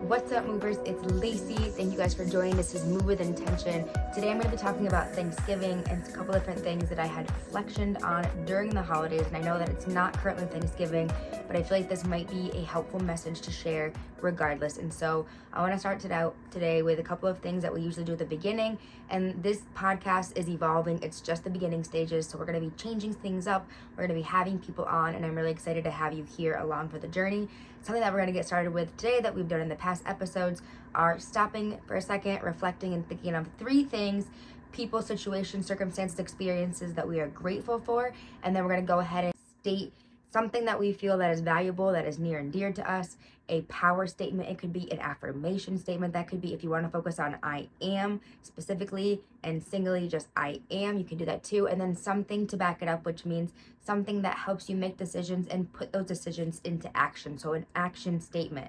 What's up, movers? It's Lacey. Thank you guys for joining. This is Move with Intention. Today I'm going to be talking about Thanksgiving and a couple different things that I had reflectioned on during the holidays. And I know that it's not currently Thanksgiving, but I feel like this might be a helpful message to share regardless. And so I want to start it out today with a couple of things that we usually do at the beginning. And this podcast is evolving. It's just the beginning stages. So we're going to be changing things up. We're going to be having people on, and I'm really excited to have you here along for the journey. Something that we're going to get started with today that we've done in the past episodes are stopping for a second, reflecting, and thinking of 3 things, people, situations, circumstances, experiences that we are grateful for. And then we're going to go ahead and state something that we feel that is valuable, that is near and dear to us, a power statement. It could be an affirmation statement. That could be, if you want to focus on I am specifically and singly, just I am, you can do that too. And then something to back it up, which means something that helps you make decisions and put those decisions into action. So an action statement.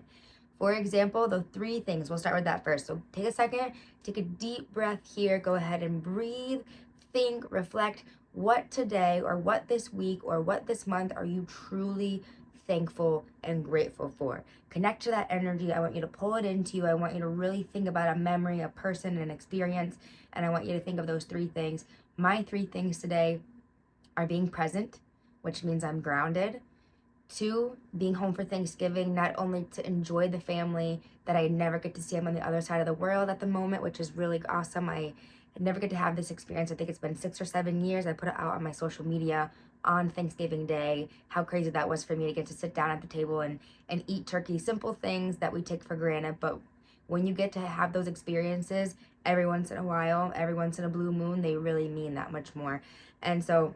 For example, the 3 things, we'll start with that first. So take a second, take a deep breath here, go ahead and breathe, think, reflect. What today or what this week or what this month are you truly thankful and grateful for? Connect to that energy. I want you to pull it into you. I want you to really think about a memory, a person, an experience, and I want you to think of those 3 things. My 3 things today are being present, which means I'm grounded. 2, being home for Thanksgiving, not only to enjoy the family that I never get to see. I'm on the other side of the world at the moment, which is really awesome. I never get to have this experience. I think it's been 6 or 7 years. I put it out on my social media on Thanksgiving Day, how crazy that was for me to get to sit down at the table and eat turkey. Simple things that we take for granted, but when you get to have those experiences every once in a while, every once in a blue moon, they really mean that much more. And so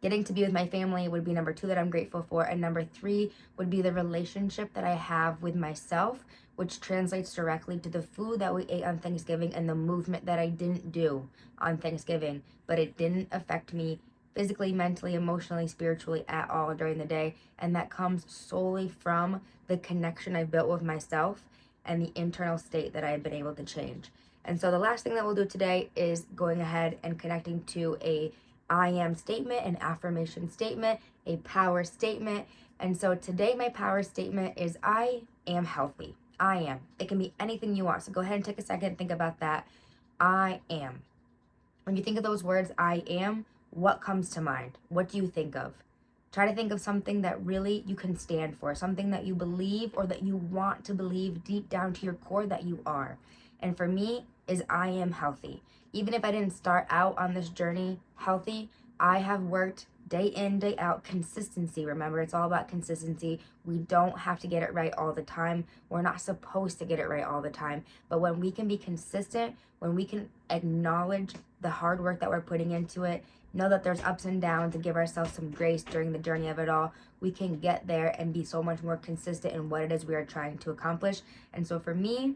getting to be with my family would be number 2 that I'm grateful for. And number 3 would be the relationship that I have with myself, which translates directly to the food that we ate on Thanksgiving and the movement that I didn't do on Thanksgiving. But it didn't affect me physically, mentally, emotionally, spiritually at all during the day. And that comes solely from the connection I've built with myself and the internal state that I have been able to change. And so the last thing that we'll do today is going ahead and connecting to a I am statement, an affirmation statement, a power statement. And so today my power statement is I am healthy. I am. It can be anything you want. So go ahead and take a second, think about that. I am. When you think of those words, I am, what comes to mind? What do you think of? Try to think of something that really you can stand for, something that you believe or that you want to believe deep down to your core that you are. And for me is I am healthy. Even if I didn't start out on this journey healthy, I have worked day in, day out, consistency. Remember, it's all about consistency. We don't have to get it right all the time. We're not supposed to get it right all the time. But when we can be consistent, when we can acknowledge the hard work that we're putting into it, know that there's ups and downs, and give ourselves some grace during the journey of it all, we can get there and be so much more consistent in what it is we are trying to accomplish. And so for me,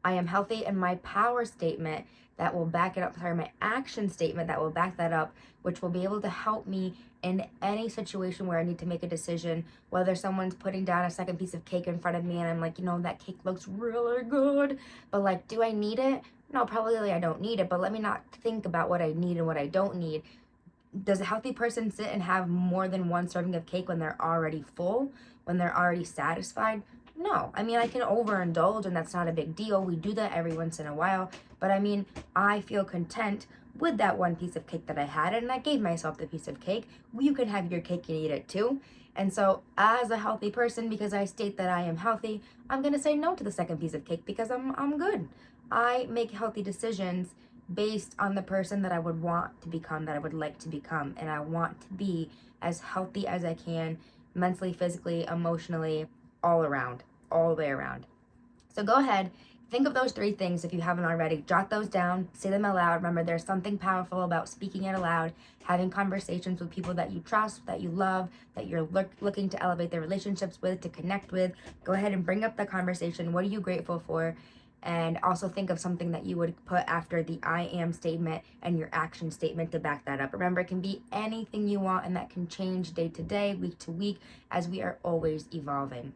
I am healthy, and my power statement that will back it up, my action statement that will back that up, which will be able to help me in any situation where I need to make a decision, whether someone's putting down a second piece of cake in front of me and I'm like, that cake looks really good, but like, do I need it? No, probably I don't need it, but let me not think about what I need and what I don't need. Does a healthy person sit and have more than 1 serving of cake when they're already full, when they're already satisfied? No. I can overindulge, and that's not a big deal. We do that every once in a while. But I feel content with that 1 piece of cake that I had, and I gave myself the piece of cake. You can have your cake and eat it too. And so as a healthy person, because I state that I am healthy, I'm going to say no to the second piece of cake because I'm good. I make healthy decisions based on the person that I would want to become, that I would like to become. And I want to be as healthy as I can, mentally, physically, emotionally, all around, all the way around. So go ahead, think of those 3 things if you haven't already. Jot those down, say them aloud. Remember, there's something powerful about speaking it aloud, having conversations with people that you trust, that you love, that you're looking to elevate their relationships with, to connect with. Go ahead and bring up the conversation. What are you grateful for? And also think of something that you would put after the I am statement and your action statement to back that up. Remember, it can be anything you want, and that can change day to day, week to week, as we are always evolving.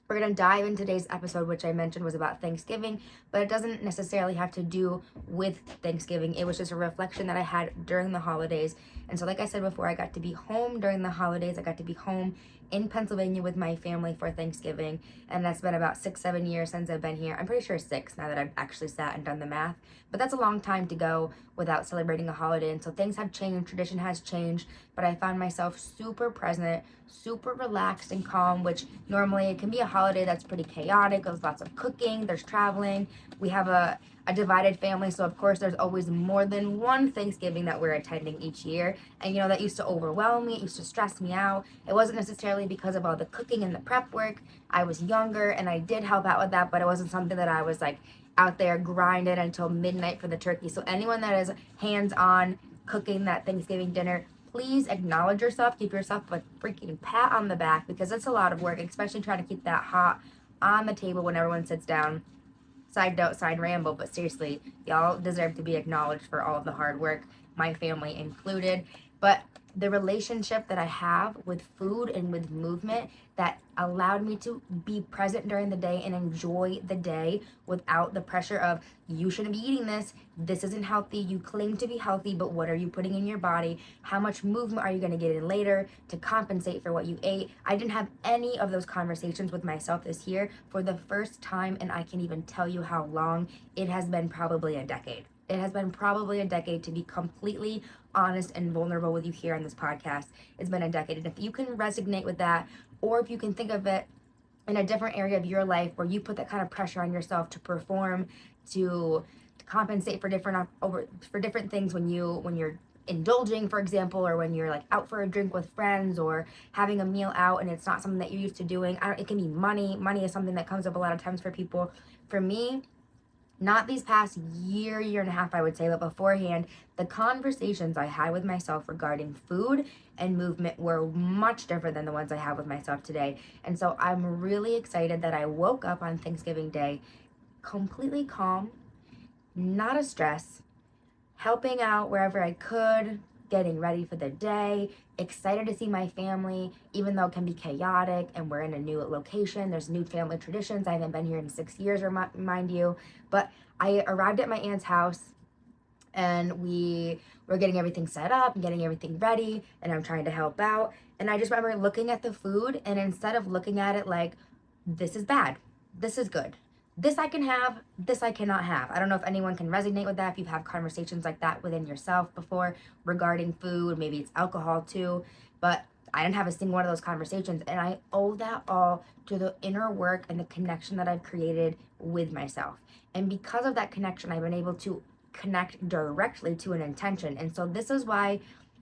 We're going to dive in today's episode, which I mentioned was about Thanksgiving, but it doesn't necessarily have to do with Thanksgiving. It was just a reflection that I had during the holidays. And so like I said before, I got to be home during the holidays. I got to be home in Pennsylvania with my family for Thanksgiving, and that's been about 6-7 years since I've been here. I'm pretty sure 6 now that I've actually sat and done the math, but that's a long time to go without celebrating a holiday. And so things have changed, tradition has changed, but I find myself super present, super relaxed and calm, which normally it can be a holiday that's pretty chaotic. There's lots of cooking, there's traveling. We have a divided family, so of course there's always more than one Thanksgiving that we're attending each year, and that used to overwhelm me. It used to stress me out. It wasn't necessarily because of all the cooking and the prep work. I was younger and I did help out with that, but it wasn't something that I was like out there grinding until midnight for the turkey. So anyone that is hands-on cooking that Thanksgiving dinner, please acknowledge yourself, give yourself a freaking pat on the back, because it's a lot of work, especially trying to keep that hot on the table when everyone sits down. Side note, side ramble, but seriously, y'all deserve to be acknowledged for all of the hard work, my family included. But the relationship that I have with food and with movement that allowed me to be present during the day and enjoy the day without the pressure of, you shouldn't be eating this isn't healthy, you claim to be healthy, but what are you putting in your body? How much movement are you going to get in later to compensate for what you ate? I didn't have any of those conversations with myself this year for the first time, and I can even tell you how long. It has been probably a decade. It has been probably a decade, to be completely honest and vulnerable with you here on this podcast. It's been a decade. And if you can resonate with that, or if you can think of it in a different area of your life where you put that kind of pressure on yourself to perform, to compensate for different things when you're indulging, for example, or when you're like out for a drink with friends or having a meal out and it's not something that you're used to doing. It can be money. Money is something that comes up a lot of times for people. For me, not these past year and a half, I would say, but beforehand, the conversations I had with myself regarding food and movement were much different than the ones I have with myself today. And so I'm really excited that I woke up on Thanksgiving Day completely calm, not a stress, helping out wherever I could, getting ready for the day, excited to see my family, even though it can be chaotic and we're in a new location. There's new family traditions. I haven't been here in 6 years, mind you. But I arrived at my aunt's house and we were getting everything set up and getting everything ready, and I'm trying to help out. And I just remember looking at the food, and instead of looking at it like, this is bad, this is good, this I can have, this I cannot have. I don't know if anyone can resonate with that, if you've had conversations like that within yourself before regarding food, maybe it's alcohol too, but I didn't have a single one of those conversations, and I owe that all to the inner work and the connection that I've created with myself. And because of that connection, I've been able to connect directly to an intention. And so this is why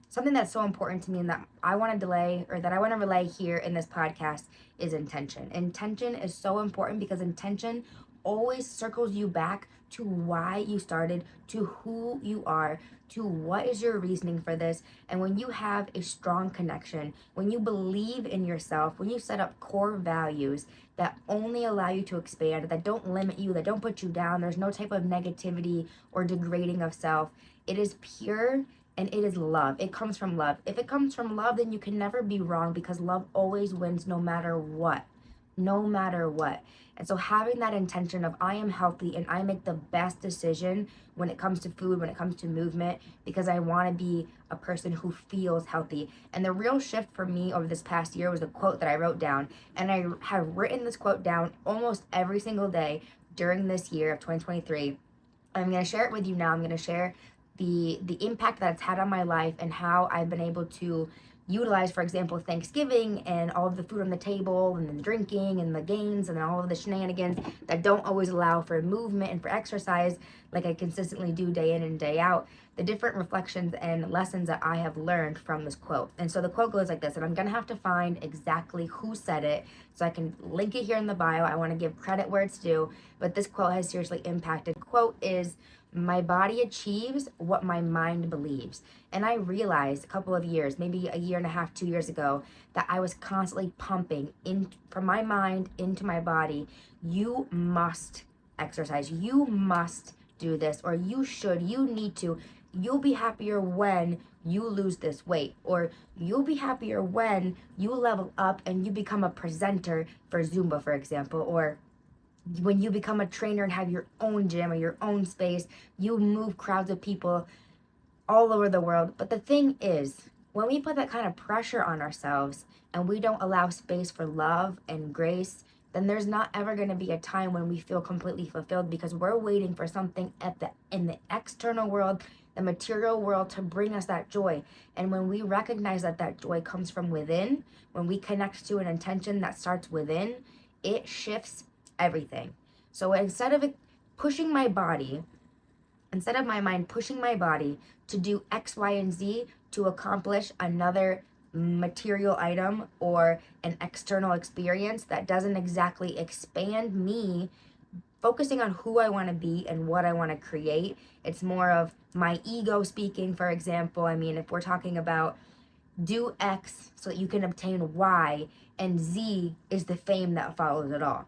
something that's so important to me and that I want to relay here in this podcast is intention. Intention is so important because intention always circles you back to why you started, to who you are, to what is your reasoning for this. And when you have a strong connection, when you believe in yourself, when you set up core values that only allow you to expand, that don't limit you, that don't put you down, there's no type of negativity or degrading of self. It is pure and it is love. It comes from love. If it comes from love, then you can never be wrong, because love always wins no matter what. No matter what. And so having that intention of, I am healthy and I make the best decision when it comes to food, when it comes to movement, because I want to be a person who feels healthy. And the real shift for me over this past year was a quote that I wrote down. And I have written this quote down almost every single day during this year of 2023. I'm going to share it with you now. I'm going to share the impact that it's had on my life and how I've been able to utilize, for example, Thanksgiving and all of the food on the table and the drinking and the games and all of the shenanigans that don't always allow for movement and for exercise like I consistently do day in and day out, the different reflections and lessons that I have learned from this quote. And so the quote goes like this, and I'm going to have to find exactly who said it so I can link it here in the bio. I want to give credit where it's due, but this quote has seriously impacted. The quote is, "My body achieves what my mind believes." And I realized a couple of years, maybe a year and a half, 2 years ago, that I was constantly pumping in from my mind into my body. You must exercise. You must do this, or you should, you need to. You'll be happier when you lose this weight, or you'll be happier when you level up and you become a presenter for Zumba, for example, or when you become a trainer and have your own gym or your own space, you move crowds of people all over the world. But the thing is, when we put that kind of pressure on ourselves and we don't allow space for love and grace, then there's not ever going to be a time when we feel completely fulfilled, because we're waiting for something in the external world, the material world, to bring us that joy. And when we recognize that that joy comes from within, when we connect to an intention that starts within, it shifts everything. So instead of my mind pushing my body to do X, Y, and Z to accomplish another material item or an external experience that doesn't exactly expand me, focusing on who I want to be and what I want to create, it's more of my ego speaking, for example. I mean, if we're talking about do X so that you can obtain Y, and Z is the fame that follows it all.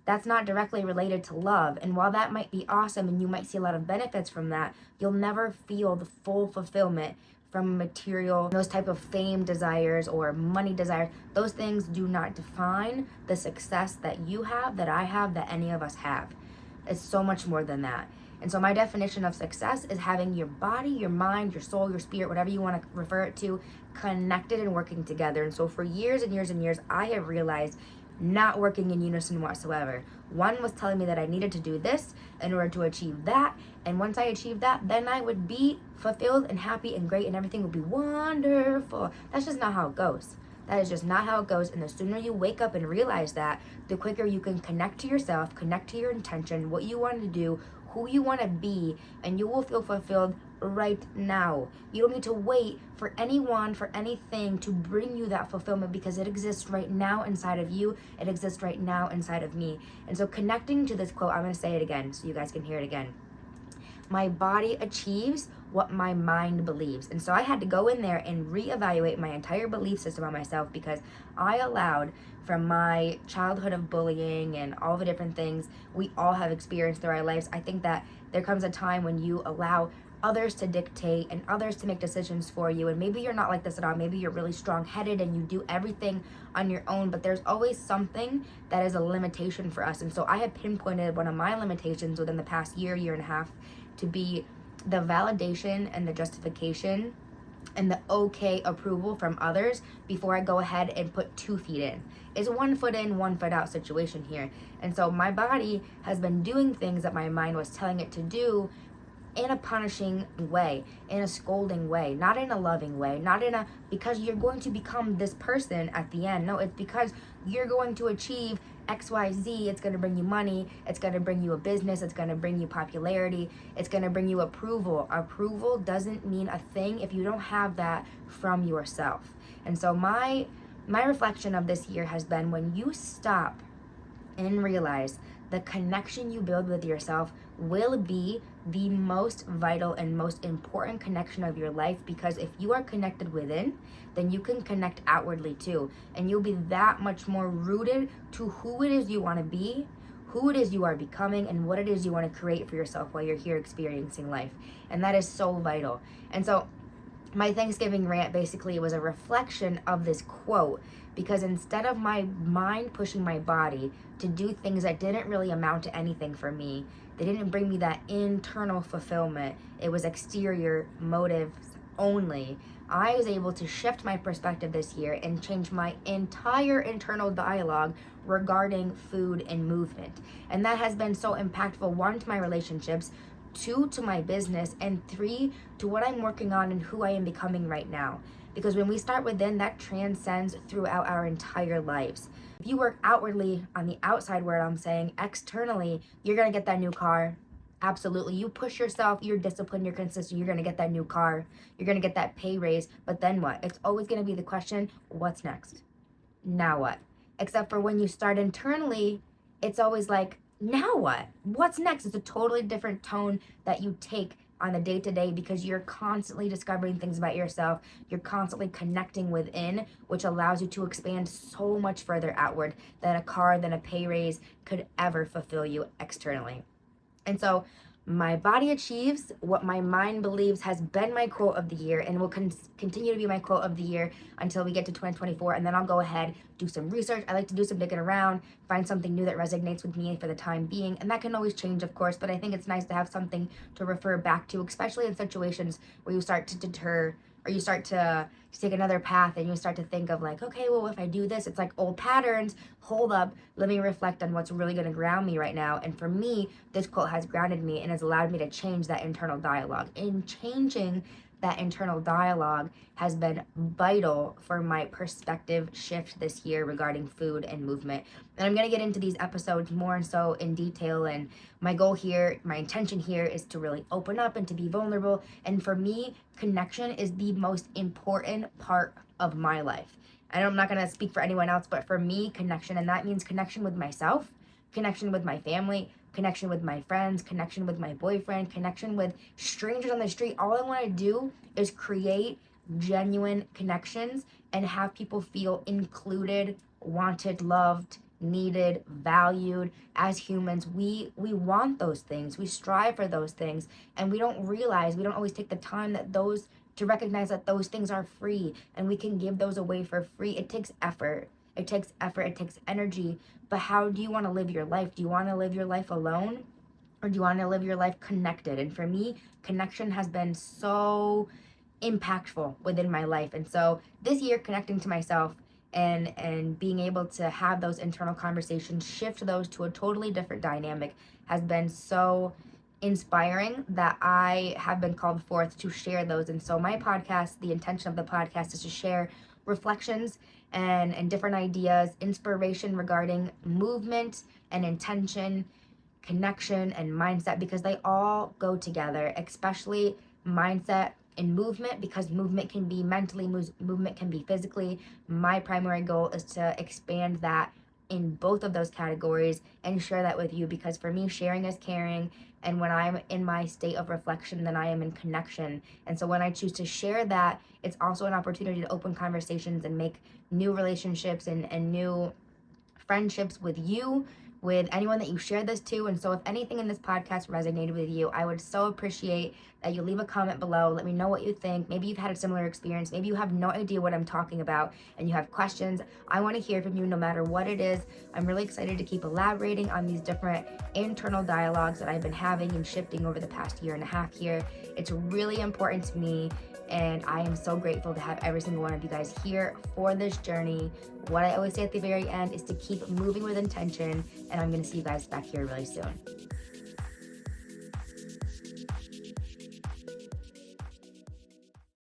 That's not directly related to love. And while that might be awesome and you might see a lot of benefits from that, you'll never feel the full fulfillment from material, those type of fame desires or money desires. Those things do not define the success that you have, that I have, that any of us have. It's so much more than that. And so my definition of success is having your body, your mind, your soul, your spirit, whatever you want to refer it to, connected and working together. And so for years and years and years, I have realized not working in unison whatsoever. One was telling me that I needed to do this in order to achieve that. And once I achieved that, then I would be fulfilled and happy and great and everything would be wonderful. That's just not how it goes. That is just not how it goes. And the sooner you wake up and realize that, the quicker you can connect to yourself, connect to your intention, what you want to do, who you want to be, and you will feel fulfilled right now. You don't need to wait for anyone, for anything to bring you that fulfillment, because it exists right now inside of you. It exists right now inside of me. And so connecting to this quote, I'm going to say it again so you guys can hear it again. My body achieves what my mind believes. And so I had to go in there and reevaluate my entire belief system on myself, because I allowed, from my childhood of bullying and all the different things we all have experienced through our lives, I think that there comes a time when you allow others to dictate and others to make decisions for you. And maybe you're not like this at all. Maybe you're really strong-headed and you do everything on your own, but there's always something that is a limitation for us. And so I have pinpointed one of my limitations within the past year and a half to be the validation and the justification and the okay approval from others before I go ahead and put 2 feet in. It's 1 foot in, 1 foot out situation here. And so my body has been doing things that my mind was telling it to do in a punishing way, in a scolding way, not in a loving way, not in a, because you're going to become this person at the end. No, it's because you're going to achieve XYZ. It's going to bring you money. It's going to bring you a business. It's going to bring you popularity. It's going to bring you approval. Approval doesn't mean a thing if you don't have that from yourself. And so my reflection of this year has been, when you stop and realize the connection you build with yourself will be the most vital and most important connection of your life, because if you are connected within, then you can connect outwardly too, and you'll be that much more rooted to who it is you want to be, who it is you are becoming, and what it is you want to create for yourself while you're here experiencing life. And that is so vital. And so my Thanksgiving rant basically was a reflection of this quote, because instead of my mind pushing my body to do things that didn't really amount to anything for me, they didn't bring me that internal fulfillment, it was exterior motives only, I was able to shift my perspective this year and change my entire internal dialogue regarding food and movement. And that has been so impactful, 1, to my relationships, 2, to my business, and 3, to what I'm working on and who I am becoming right now. Because when we start within, that transcends throughout our entire lives. If you work outwardly on the outside, where I'm saying externally, you're going to get that new car. Absolutely. You push yourself, you're disciplined, you're consistent, you're going to get that new car. You're going to get that pay raise. But then what? It's always going to be the question, what's next? Now what? Except for when you start internally, it's always like, now what? What's next? It's a totally different tone that you take on the day-to-day, because you're constantly discovering things about yourself. You're constantly connecting within, which allows you to expand so much further outward than a car, than a pay raise could ever fulfill you externally. And so my body achieves what my mind believes has been my quote of the year, and will continue to be my quote of the year until we get to 2024. And then I'll go ahead, do some research. I like to do some digging around, find something new that resonates with me for the time being. And that can always change, of course, but I think it's nice to have something to refer back to, especially in situations where you start to deter or you start to take another path and you start to think of like, okay, well, if I do this, it's like old patterns. Hold up, let me reflect on what's really going to ground me right now. And for me, this quote has grounded me and has allowed me to change that internal dialogue. In changing that internal dialogue has been vital for my perspective shift this year regarding food and movement. And I'm going to get into these episodes more and so in detail. And my goal here, my intention here is to really open up and to be vulnerable. And for me, connection is the most important part of my life. And I'm not going to speak for anyone else, but for me, connection, and that means connection with myself, connection with my family, connection with my friends, connection with my boyfriend, connection with strangers on the street. All I want to do is create genuine connections and have people feel included, wanted, loved, needed, valued. As humans, we want those things. We strive for those things, and we don't always take the time that those to recognize that those things are free and we can give those away for free. It takes effort. It takes energy. But how do you want to live your life? Do you want to live your life alone, or do you want to live your life connected? And for me, connection has been so impactful within my life. And so this year, connecting to myself and being able to have those internal conversations, shift those to a totally different dynamic, has been so inspiring that I have been called forth to share those. And so my podcast, the intention of the podcast is to share reflections and different ideas, inspiration regarding movement and intention, connection and mindset, because they all go together, especially mindset and movement, because movement can be mentally, movement can be physically. My primary goal is to expand that in both of those categories and share that with you, because for me, sharing is caring. And when I'm in my state of reflection, then I am in connection. And so when I choose to share that, it's also an opportunity to open conversations and make new relationships and new friendships with you, with anyone that you share this to. And so if anything in this podcast resonated with you, I would so appreciate that you leave a comment below. Let me know what you think. Maybe you've had a similar experience. Maybe you have no idea what I'm talking about and you have questions. I want to hear from you no matter what it is. I'm really excited to keep elaborating on these different internal dialogues that I've been having and shifting over the past year and a half here. It's really important to me, and I am so grateful to have every single one of you guys here for this journey. What I always say at the very end is to keep moving with intention, and I'm going to see you guys back here really soon.